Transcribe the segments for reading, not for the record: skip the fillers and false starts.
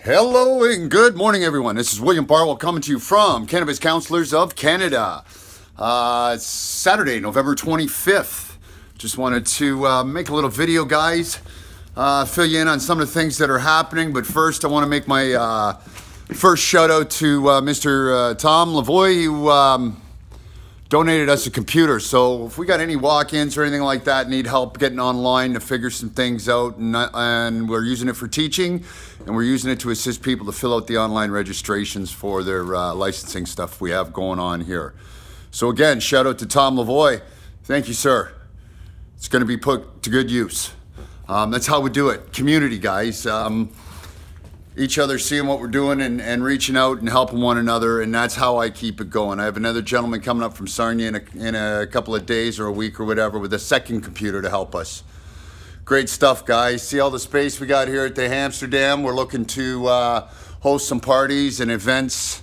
Hello and good morning, everyone. This is William Barwell coming to you from Cannabis Counselors of Canada. It's Saturday, November 25th. Just wanted to make a little video, guys. Fill you in on some of the things that are happening. But first, I want to make my first shout out to Mr. Tom Lavoie, who donated us a computer. So if we got any walk-ins or anything like that, need help getting online to figure some things out, and we're using it for teaching, and we're using it to assist people to fill out the online registrations for their licensing stuff we have going on here. So again, shout out to Tom Lavoie. Thank you, sir. It's going to be put to good use. That's how we do it. Community, guys. Each other seeing what we're doing and reaching out and helping one another, and that's how I keep it going. I have another gentleman coming up from Sarnia in a couple of days or a week or whatever with a second computer to help us. Great stuff, guys. See all the space we got here at the Amsterdam. We're looking to host some parties and events.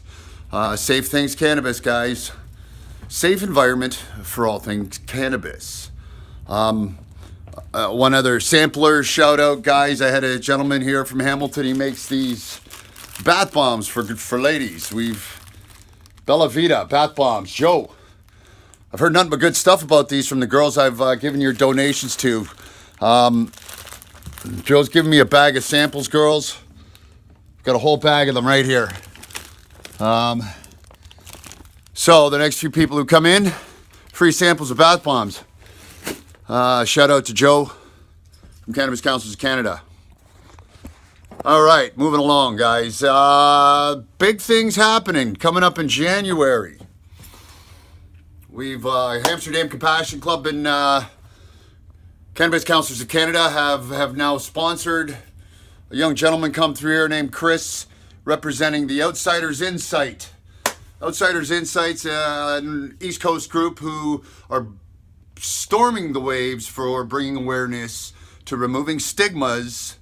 Safe things cannabis, guys. Safe environment for all things cannabis. One other sampler shout out, guys. I had a gentleman here from Hamilton. He makes these bath bombs for ladies. Bella Vita bath bombs. Joe, I've heard nothing but good stuff about these from the girls I've given your donations to. Joe's giving me a bag of samples, girls. Got a whole bag of them right here. So the next few people who come in, free samples of bath bombs. Shout out to Joe from Cannabis Counselors of Canada. All right, moving along, guys. Big things happening coming up in January. We've Amsterdam Compassion Club and Cannabis Counselors of Canada have now sponsored a young gentleman come through here named Chris, representing the Outsiders Insight. Outsiders Insight's an East Coast group who are storming the waves for bringing awareness to removing stigmas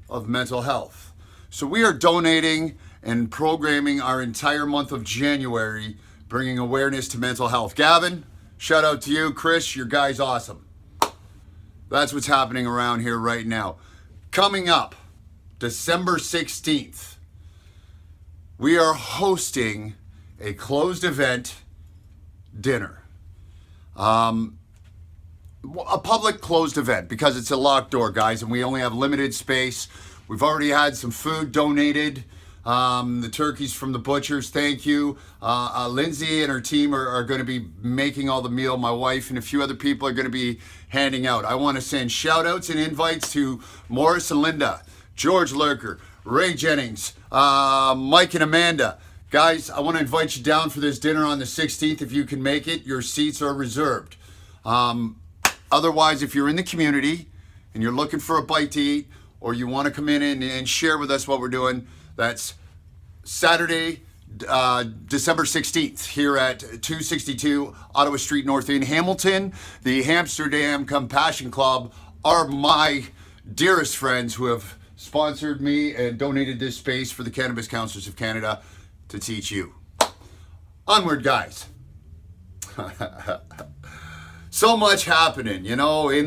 of mental health. So we are donating and programming our entire month of January, bringing awareness to mental health. Gavin, shout out to you. Chris, your guy's awesome. That's what's happening around here right now. Coming up, December 16th, we are hosting a closed event dinner. A public closed event because it's a locked door, guys, and we only have limited space. We've already had some food donated. The turkeys from the butchers, thank you. Lindsay and her team are going to be making all the meal. My wife and a few other people are going to be handing out. I want to send shout outs and invites to Morris and Linda, George Lurker, Ray Jennings, Mike and Amanda. Guys, I want to invite you down for this dinner on the 16th. If you can make it, your seats are reserved. Otherwise, if you're in the community and you're looking for a bite to eat, or you want to come in and share with us what we're doing, that's Saturday, December 16th, here at 262 Ottawa Street North in Hamilton. The Amsterdam Compassion Club are my dearest friends who have sponsored me and donated this space for the Cannabis Counselors of Canada to teach you. Onward, guys. So much happening, in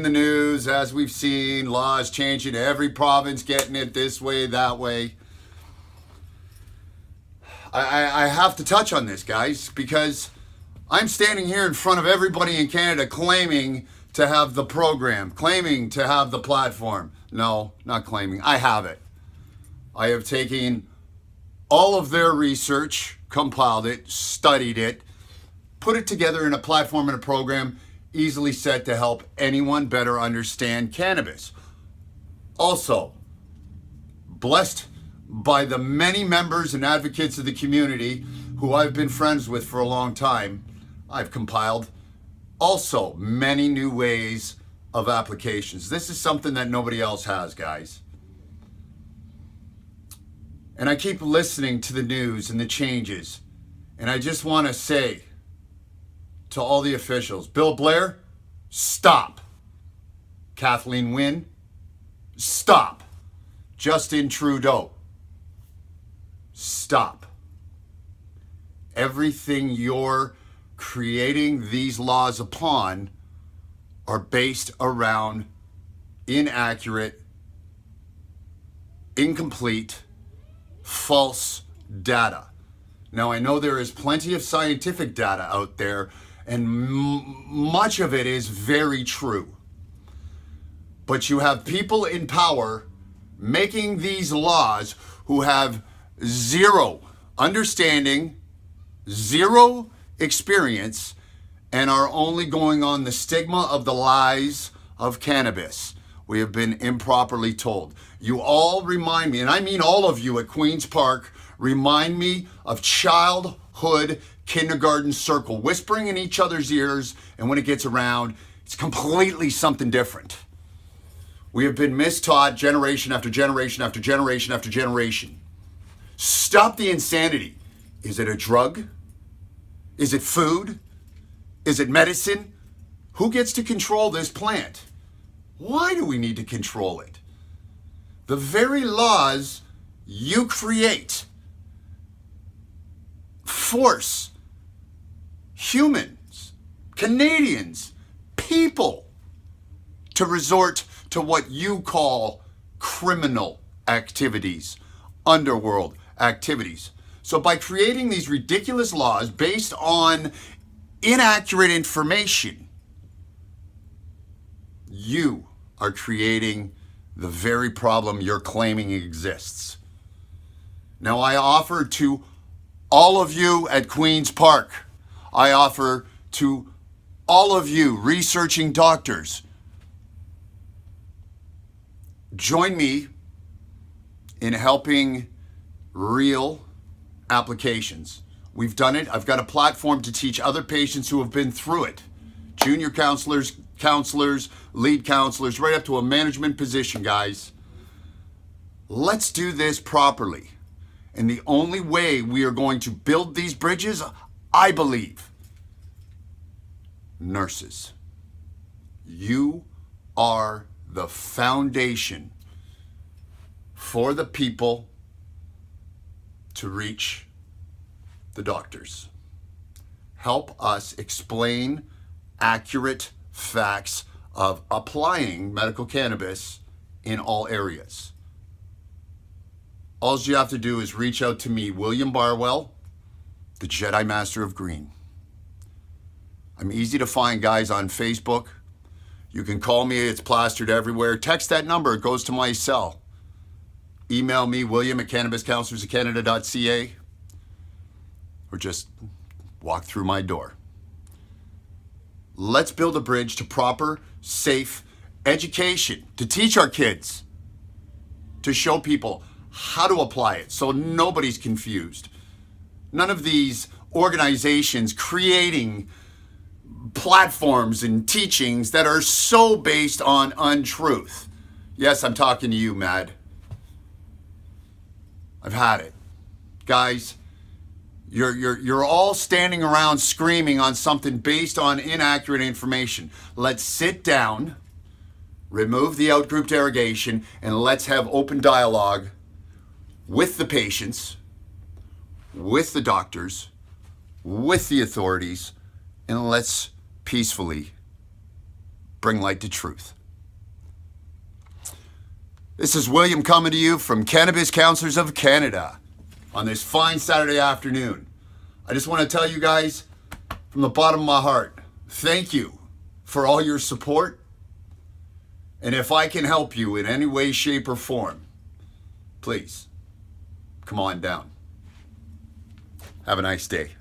the news, as we've seen, laws changing, every province getting it this way, that way. I have to touch on this, guys, because I'm standing here in front of everybody in Canada claiming to have the program, claiming to have the platform. No, not claiming. I have it. I have taken all of their research, compiled it, studied it, put it together in a platform and a program easily set to help anyone better understand cannabis. Also, blessed by the many members and advocates of the community who I've been friends with for a long time, I've compiled also many new ways of applications. This is something that nobody else has, guys. And I keep listening to the news and the changes, and I just want to say to all the officials, Bill Blair, stop. Kathleen Wynne, stop. Justin Trudeau, stop. Everything you're creating these laws upon are based around inaccurate, incomplete, false data. Now, I know there is plenty of scientific data out there, and much of it is very true. But you have people in power making these laws who have zero understanding, zero experience, and are only going on the stigma of the lies of cannabis. We have been improperly told. You all remind me, and I mean all of you at Queen's Park, remind me of childhood kindergarten circle, whispering in each other's ears, and when it gets around, it's completely something different. We have been mistaught generation after generation after generation after generation. Stop the insanity. Is it a drug? Is it food? Is it medicine? Who gets to control this plant? Why do we need to control it? The very laws you create force humans, Canadians, people to resort to what you call criminal activities, underworld activities. So by creating these ridiculous laws based on inaccurate information, you are creating the very problem you're claiming exists. Now, I offer to all of you at Queen's Park, I offer to all of you researching doctors, join me in helping real applications. We've done it. I've got a platform to teach other patients who have been through it. Junior counselors, lead counselors, right up to a management position, guys. Let's do this properly. And the only way we are going to build these bridges, I believe, nurses. You are the foundation for the people to reach the doctors. Help us explain accurate facts of applying medical cannabis in all areas. All you have to do is reach out to me, William Barwell, the Jedi Master of Green. I'm easy to find, guys, on Facebook. You can call me, it's plastered everywhere. Text that number, it goes to my cell. Email me, William at CannabisCounselorsOfCanada.ca, or just walk through my door. Let's build a bridge to proper, safe education, to teach our kids, to show people how to apply it so nobody's confused. None of these organizations creating platforms and teachings that are so based on untruth. Yes, I'm talking to you, Mad. I've had it. Guys, you're all standing around screaming on something based on inaccurate information. Let's sit down, remove the out-group derogation, and let's have open dialogue with the patients, with the doctors, with the authorities, and let's peacefully bring light to truth. This is William coming to you from Cannabis Counselors of Canada on this fine Saturday afternoon. I just want to tell you guys from the bottom of my heart, thank you for all your support. And if I can help you in any way, shape, or form, please come on down. Have a nice day.